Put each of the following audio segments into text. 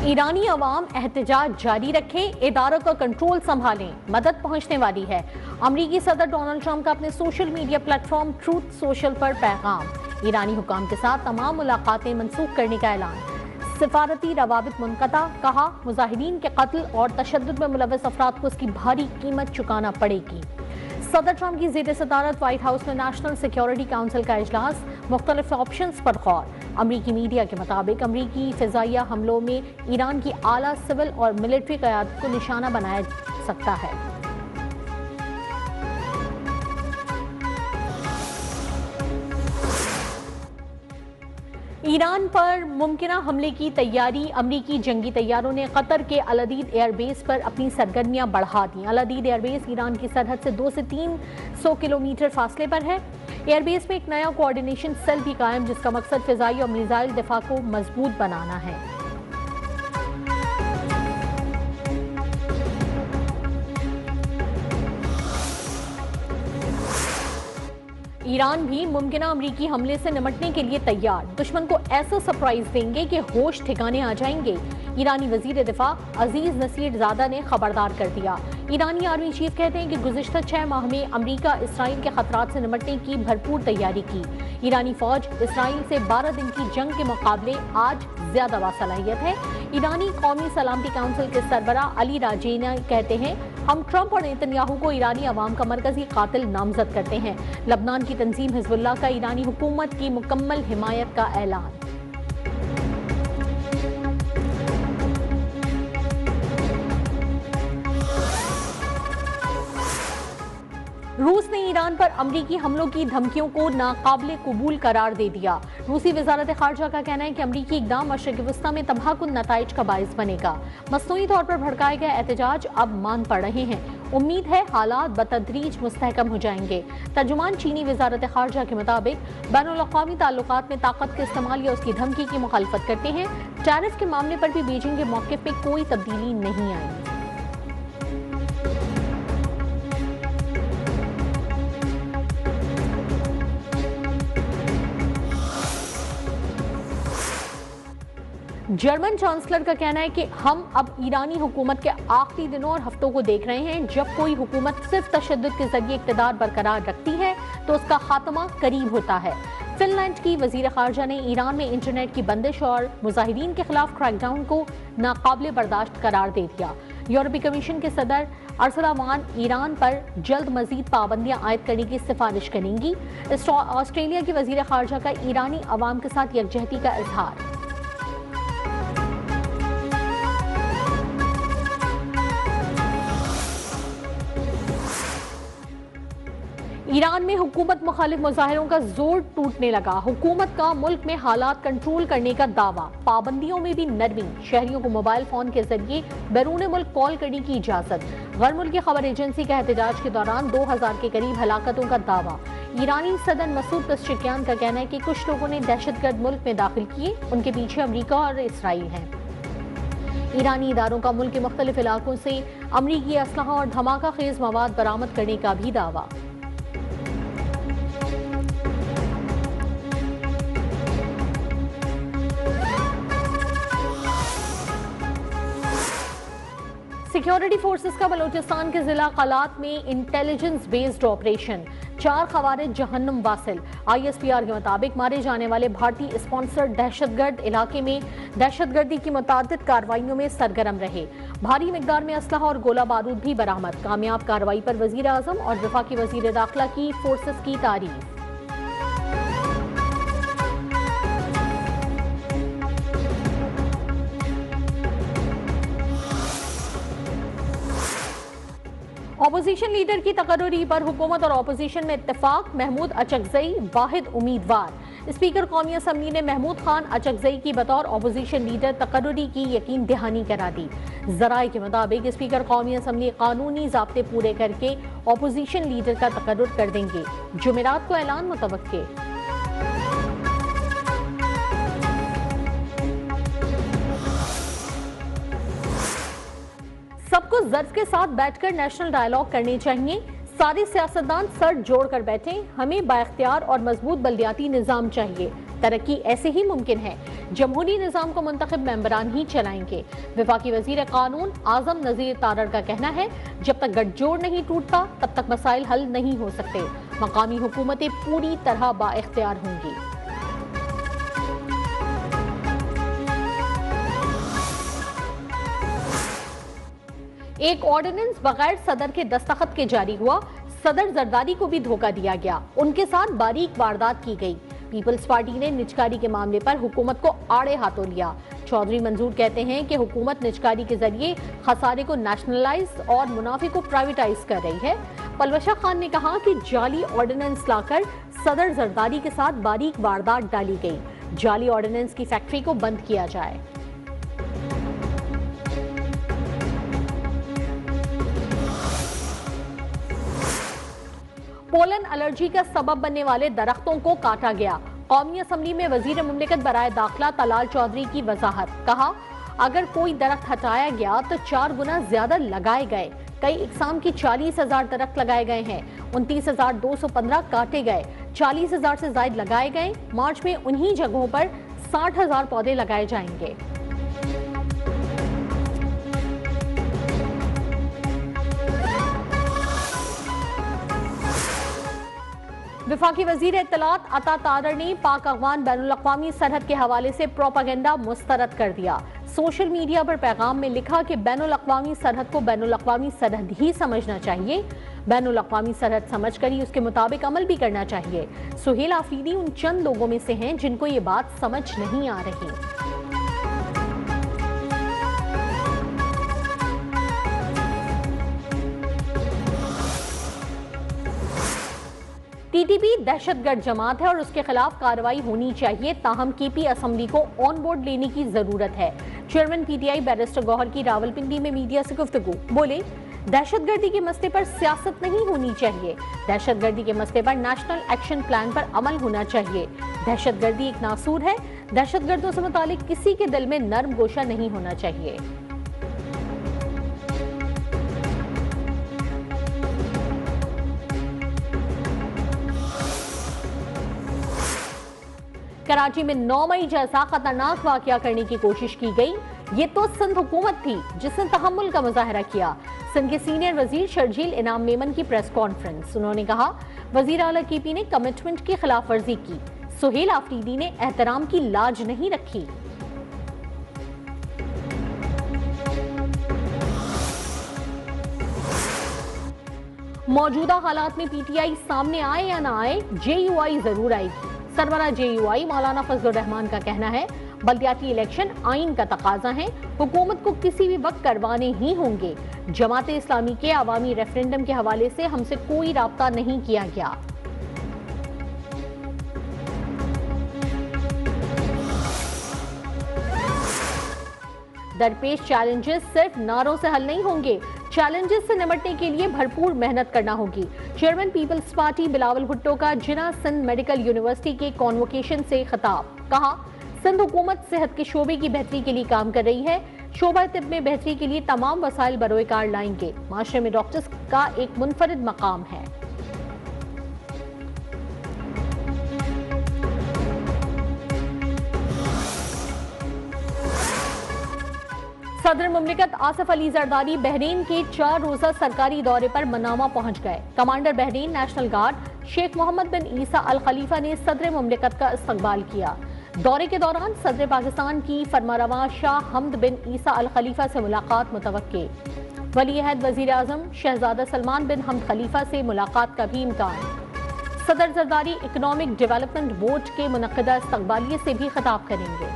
ईरानी अवाम एहतजाज जारी रखें, इदारों का कंट्रोल संभालें, मदद पहुंचने वाली है। अमरीकी सदर डोनाल्ड ट्रंप का अपने social media platform truth social पर पैगाम। ईरानी हुकाम के साथ तमाम मुलाकातें मनसूख करने का ऐलान। सिफारती रवाबित मुनक़ता, कहा मुजाहिदीन के कत्ल और तशद्दुद में मुलव्वस अफराद को इसकी भारी कीमत चुकाना पड़ेगी। सदर ट्रंप की ज़ेर सदारत व्हाइट हाउस में नेशनल सिक्योरिटी काउंसिल का इजलास, मुख्तलिफ ऑप्शंस पर गौर। अमरीकी मीडिया के मुताबिक अमरीकी फ़िज़ाइया हमलों में ईरान की आला सिविल और मिलिट्री क़यादत को निशाना बनाया जा सकता है। ईरान पर मुमकिना हमले की तैयारी, अमरीकी जंगी तैयारों ने कतर के अल-अदीद एयरबेस पर अपनी सरगर्मियां बढ़ा दी। अल-अदीद एयरबेस ईरान की सरहद से 200 से 300 किलोमीटर फासले पर है। एयरबेस में एक नया कोऑर्डिनेशन सेल भी कायम, जिसका मकसद फिजाई और मिसाइल दिफा को मजबूत बनाना है। ईरान भी मुमकिना अमरीकी हमले से निपटने के लिए तैयार, दुश्मन को ऐसा सरप्राइज देंगे कि होश ठिकाने आ जाएंगे। ईरानी वजीर दिफा अजीज नसीर ज़ादा ने खबरदार कर दिया। ईरानी आर्मी चीफ कहते हैं कि गुज़िश्ता 6 माह में अमरीका इसराइल के खतरात से निपटने की भरपूर तैयारी की। ईरानी फौज इसराइल से 12 दिन की जंग के मुकाबले आज ज्यादा बासलाहियत है। ईरानी कौमी सलामती काउंसिल के सरबरा अली राजेना कहते हैं, हम ट्रंप और नेतन्याहू को ईरानी अवाम का मरकजी कातिल नामजद करते हैं। लबनान की तंजीम हिजबुल्लाह का ईरानी हुकूमत की मुकम्मल हिमायत का ऐलान। रूस ने ईरान पर अमरीकी हमलों की धमकियों को नाकाबिले कबूल करार दे दिया। रूसी वजारत खारजा का कहना है कि अमरीकी इक़दाम मशरिक़ वस्ता में तबाहकुन नताइज का बाइस बनेगा। मसनूई तौर पर भड़काए गए एहतजाज अब मान पड़ रहे हैं। उम्मीद है हालात बतदरीज मुस्तहकम हो जाएंगे। तर्जुमान चीनी वजारत खारजा के मुताबिक बैनुल-अक़वामी ताल्लुकात में ताकत के इस्तेमाल या उसकी धमकी की मुखालफत करते हैं। टैरिफ के मामले पर भी बीजिंग के मौक़िफ़ में कोई तब्दीली नहीं आई। जर्मन चांसलर का कहना है कि हम अब ईरानी हुकूमत के आखिरी दिनों और हफ्तों को देख रहे हैं, जब कोई हुकूमत सिर्फ तशद्दुद के जरिए इक़्तिदार बरकरार रखती है तो उसका खात्मा करीब होता है। फिनलैंड की वज़ीर ख़ारजा ने ईरान में इंटरनेट की बंदिश और मुजाहिदीन के खिलाफ क्रैकडाउन को नाकाबिले बर्दाश्त करार दे दिया। यूरोपीय कमीशन के सदर अर्सुला वान ईरान पर जल्द मजीद पाबंदियां आयद करने की सिफारिश करेंगी। ऑस्ट्रेलिया की वज़ीर ख़ारजा का ईरानी अवाम के साथ यकजहती का इजहार। ईरान में हुकूमत मुखालिफ मुजाहिरों का जोर टूटने लगा। हुकूमत का मुल्क में हालात कंट्रोल करने का दावा, पाबंदियों में भी नरमी, शहरियों को मोबाइल फोन के जरिए बैरून मुल्क कॉल करने की इजाजत। गैर मुल्की खबर एजेंसी का एहतजाज के दौरान 2000 के करीब हलाकतों का दावा। ईरानी सदर मसूद पेज़ेश्कियान का कहना है कि कुछ लोगों ने दहशतगर्द मुल्क में दाखिल किए, उनके पीछे अमरीका और इसराइल हैं। ईरानी इदारों का मुल्क के मुख्तलिफ इलाकों से अमरीकी असलहा और धमाका खेज मवाद बरामद करने का भी दावा। सिक्योरिटी फोर्सेस का बलोचिस्तान के जिला कलात में इंटेलिजेंस बेस्ड ऑपरेशन, 4 खवारिज जहन्नुम वासिल। ISPR के मुताबिक मारे जाने वाले भारतीय स्पॉन्सर्ड दहशतगर्द इलाके में दहशतगर्दी की मुतादिद कार्रवाइयों में सरगर्म रहे। भारी मिकदार में असलहा और गोला बारूद भी बरामद। कामयाब कार्रवाई पर वजीर आजम और वफाकी वजीर दाखिला की फोर्सेस की तारीफ। अपोजिशन लीडर की तकर्री पर हुकूमत और अपोजिशन में इत्तेफाक, महमूद अचकजई वाहिद उम्मीदवार। स्पीकर कौमी असम्बली ने महमूद खान अचकजई की बतौर अपोजिशन लीडर तकर्री की यकीन दहानी करा दी। जराए के मुताबिक स्पीकर कौमी असम्बली कानूनी ज़ाब्ते पूरे करके अपोजिशन लीडर का तकर्रुर कर देंगे। जुमेरात को ऐलान मुतवक्के। सबको ज़र्फ के साथ बैठकर नेशनल डायलॉग करने चाहिए। सारे सियासतदान सर जोड़कर बैठें। हमें बाइख्तियार और मजबूत बल्दियाती निज़ाम चाहिए। तरक्की ऐसे ही मुमकिन है। जमहूरी निज़ाम को मुंतखब मेंबरान ही चलाएंगे। वफाकी वजीर कानून आजम नज़ीर तारड़ का कहना है, जब तक गठजोड़ नहीं टूटता तब तक मसाइल हल नहीं हो सकते। मकामी हुकूमतें पूरी तरह बाइख्तियार होंगी। एक ऑर्डिनेंस बगैर सदर के दस्तखत के जारी हुआ। सदर जरदारी को भी धोखा दिया गया, उनके साथ बारीक वारदात की गई। पीपल्स पार्टी ने निजकारी के मामले पर हुकूमत को आड़े हाथों लिया। चौधरी मंजूर कहते हैं कि हुकूमत निजकारी के जरिए खसारे को नेशनलाइज और मुनाफे को प्राइवेटाइज कर रही है। पलवशा खान ने कहा कि जाली ऑर्डिनेंस लाकर सदर जरदारी के साथ बारीक वारदात डाली गई। जाली ऑर्डिनेंस की फैक्ट्री को बंद किया जाए। पोलन एलर्जी का सबब बनने वाले दरख्तों को काटा गया। कौमी असम्बली में वजीर मुमलिकत बराए दाखिला तलाल चौधरी की वजाहत। कहा, अगर कोई दरख्त हटाया गया तो 4 गुना ज्यादा लगाए गए। कई इकसाम की 40,000 दरख्त लगाए गए हैं। 29,215 काटे गए। 40,000 से ज्यादा लगाए गए। मार्च में उन्हीं जगहों पर 60,000 पौधे लगाए जाएंगे। वफाकी वजीर इत्तलात अता तारड़ ने पाक अफगान बैनुल-अक़वामी सरहद के हवाले से प्रोपेगेंडा मुस्तरद कर दिया। सोशल मीडिया पर पैगाम में लिखा कि बैनुल-अक़वामी सरहद को बैनुल-अक़वामी सरहद ही समझना चाहिए। बैनुल-अक़वामी सरहद समझकर ही उसके मुताबिक अमल भी करना चाहिए। सुहेल आफरीदी उन चंद लोगों में से हैं जिनको ये बात समझ नहीं आ रही। टीटीपी दहशतगर्द जमात है और उसके खिलाफ कार्रवाई होनी चाहिए। ताहम कीपी असम्बली को ऑन बोर्ड लेने की जरूरत है। चेयरमैन पीटीआई बैरिस्टर गौहर की रावलपिंडी में मीडिया से गुफ्तगू। बोले, दहशतगर्दी के मसले पर सियासत नहीं होनी चाहिए। दहशतगर्दी के मसले पर नेशनल एक्शन प्लान पर अमल होना चाहिए। दहशतगर्दी एक नासूर है। दहशतगर्दों से मुतालिक किसी के दिल में नर्म गोशा नहीं होना चाहिए। कराची में 9 मई जैसा खतरनाक वाकया करने की कोशिश की गई। ये तो सिंध हुकूमत थी जिसने तहम्मुल का मुजाहरा किया। सिंध के सीनियर वजीर शर्जील इनाम मेमन की प्रेस कॉन्फ्रेंस। उन्होंने कहा, वजीर आला कीपी ने कमिटमेंट की खिलाफ वर्जी की। सुहेल आफरीदी ने एहतराम की लाज नहीं रखी। मौजूदा हालात में पीटीआई सामने आए या ना आए, जेयूआई जरूर आएगी। सरबरा जेयूआई मौलाना फजलुर रहमान का कहना है, बल्दियाती इलेक्शन आइन का तकाजा है। हुकूमत को किसी भी वक्त करवाने ही होंगे। जमाते इस्लामी के अवामी रेफरेंडम के हवाले से हमसे कोई राब्ता नहीं किया गया। दरपेश चैलेंजेस सिर्फ नारों से हल नहीं होंगे। चैलेंजेस से निपटने के लिए भरपूर मेहनत करना होगी। चेयरमैन पीपल्स पार्टी बिलावल भुट्टो का जिना सिंध मेडिकल यूनिवर्सिटी के कॉन्वोकेशन से खिताब। कहा, सिंध हुकूमत सेहत के शोबे की बेहतरी के लिए काम कर रही है। शोबा तिब में बेहतरी के लिए तमाम वसाइल बरोकार लाएंगे। माशरे में डॉक्टर्स का एक मुनफरिद मकाम है। सदर मुमलिकत आसिफ अली जरदारी बहरीन के 4 रोजा सरकारी दौरे पर मनामा पहुंच गए। Commander Bahrain national guard Sheikh Mohammed bin Isa Al Khalifa ने सदर मुमलिकत का इस्तकबाल किया। दौरे के दौरान सदर पाकिस्तान की फरमारवा शाह हमद बिन ईसा अल खलीफा से मुलाकात मुतवक्के। वली अहद वजीर आजम शहजादा सलमान बिन हमद खलीफा से मुलाकात का भी इम्कान। सदर जरदारी इकोनॉमिक डेवलपमेंट बोर्ड के मुनक्किदा इस्तकबालिये से भी खिताब करेंगे।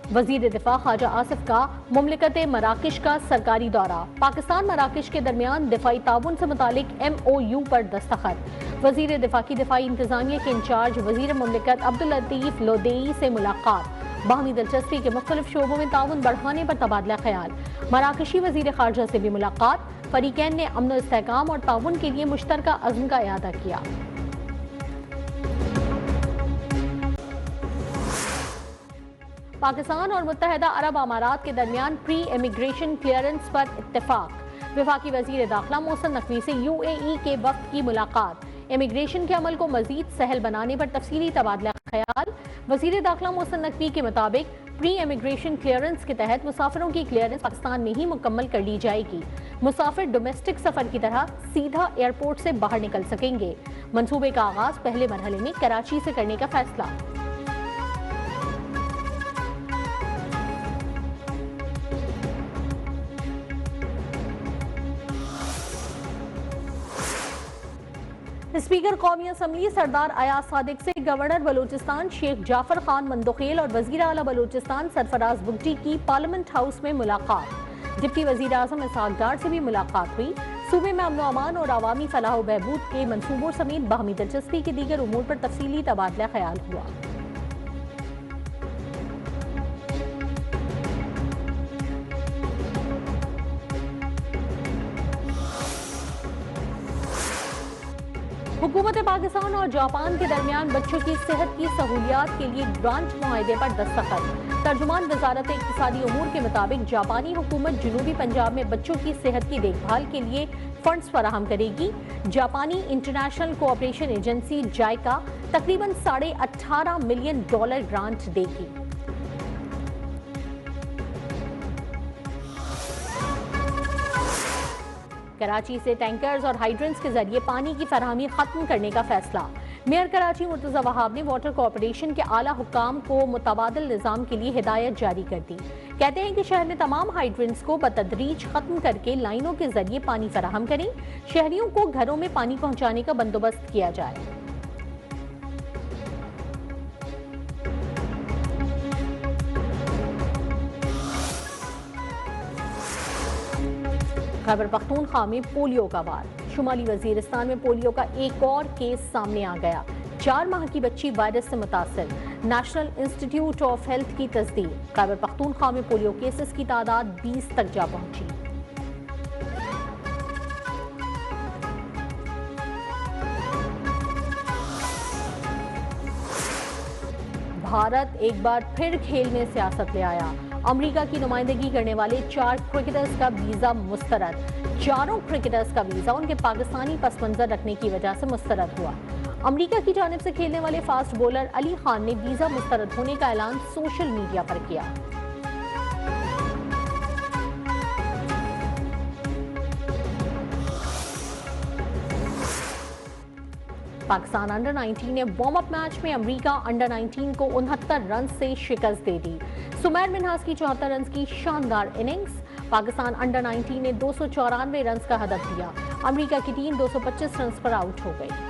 वजीर दिफा ख्वाजा आसिफ का मुमलिकत मराकश का सरकारी दौरा। पाकिस्तान मराकश के दरमियान दिफाई ताउन से मुतालिक MOU पर दस्तखत। वजीर दिफा की दिफाई इंतजामिया के इंचार्ज वजीर मुमलिकत अब्दुल लतीफ लोदेई से मुलाकात। बाहमी दिलचस्पी के मुख्तलिफ शोबों में ताउन बढ़ाने पर तबादला ख्याल। मराकशी वजीर खारजा से भी मुलाकात। फरीकैन ने अमन इस्तेहकाम और ताउन के लिए मुश्तरका अज़्म का इयादा किया। पाकिस्तान और मुत्तहदा अरब अमारात के दरमियान प्री इमिग्रेशन क्लियरेंस पर इत्तेफाक। वफाकी वजीर दाखिला मोहसिन नकवी से UAE के वक्त की मुलाकात, इमिग्रेशन के अमल को मजीद सहल बनाने पर तफसीली तबादला ख्याल। वजीर दाखिला मोहसिन नकवी के मुताबिक प्री इमिग्रेशन क्लियरेंस के तहत मुसाफिरों की क्लियरेंस पाकिस्तान में ही मुकम्मल कर ली जाएगी। मुसाफिर डोमेस्टिक सफर की तरह सीधा एयरपोर्ट से बाहर निकल सकेंगे। मंसूबे का आगाज पहले मरहले में कराची से करने का फैसला। स्पीकर कौमी असम्बली सरदार अयाज सादिक से गवर्नर बलूचिस्तान शेख जाफर खान मंदोखेल और वजीर आला बलूचिस्तान सरफराज बुगटी की पार्लियामेंट हाउस में मुलाकात। डिप्टी वजीर आजम इसहाक डार से भी मुलाकात हुई। सूबे में अमन अमान और अवामी फलाह बहबूद के मनसूबों समेत बाहमी दिलचस्पी के दीगर उमूर पर तफसीली तबादला ख्याल हुआ। हुकूमत पाकिस्तान और जापान के दरमियान बच्चों की सेहत की सहूलियात के लिए ग्रांट मुआहदे पर दस्तखत। तर्जुमान वजारत इक्तिसादी उमूर के मुताबिक जापानी हुकूमत जनूबी पंजाब में बच्चों की सेहत की देखभाल के लिए फंड्स फराहम करेगी। जापानी इंटरनेशनल कोऑपरेशन एजेंसी जायका तकरीबन $18.5 मिलियन ग्रांट देगी। कराची से टैंकर्स और हाइड्रेंट्स के जरिए पानी की फराहमी खत्म करने का फैसला। मेयर कराची मुर्तजा वहाब ने वाटर कॉरपोरेशन के आला हुक्काम को मुतबादिल निज़ाम के लिए हिदायत जारी कर दी। कहते हैं कि शहर में तमाम हाइड्रेंट्स को बतदरीज खत्म करके लाइनों के जरिए पानी फराहम करें। शहरियों को घरों में पानी पहुंचाने का बंदोबस्त किया जाए। खैबर पख्तूनख्वा में पोलियो का वार। शुमाली वजीरिस्तान में पोलियो का एक और केस सामने आ गया। 4 माह की बच्ची वायरस से मुतासिर। नेशनल इंस्टीट्यूट ऑफ हेल्थ की तस्दीक। खैबर पख्तूनख्वा में पोलियो केसेस की तादाद 20 तक जा पहुंची। भारत एक बार फिर खेल में सियासत ले आया। अमेरिका की नुमाइंदगी करने वाले 4 क्रिकेटर्स का वीजा मुस्तरद। चारों क्रिकेटर्स का वीजा उनके पाकिस्तानी पस मंजर रखने की वजह से मुस्तरद हुआ। अमेरिका की जानिब से खेलने वाले फास्ट बॉलर अली खान ने वीजा मुस्तरद होने का ऐलान सोशल मीडिया पर किया। पाकिस्तान अंडर 19 ने वार्म अप मैच में अमेरिका अंडर 19 को 69 रन से शिकस्त दे दी। सुमैर मिन्हास की 74 रन की शानदार इनिंग्स। पाकिस्तान अंडर 19 ने 294 रन का हदफ दिया। अमेरिका की टीम 225 रन पर आउट हो गई।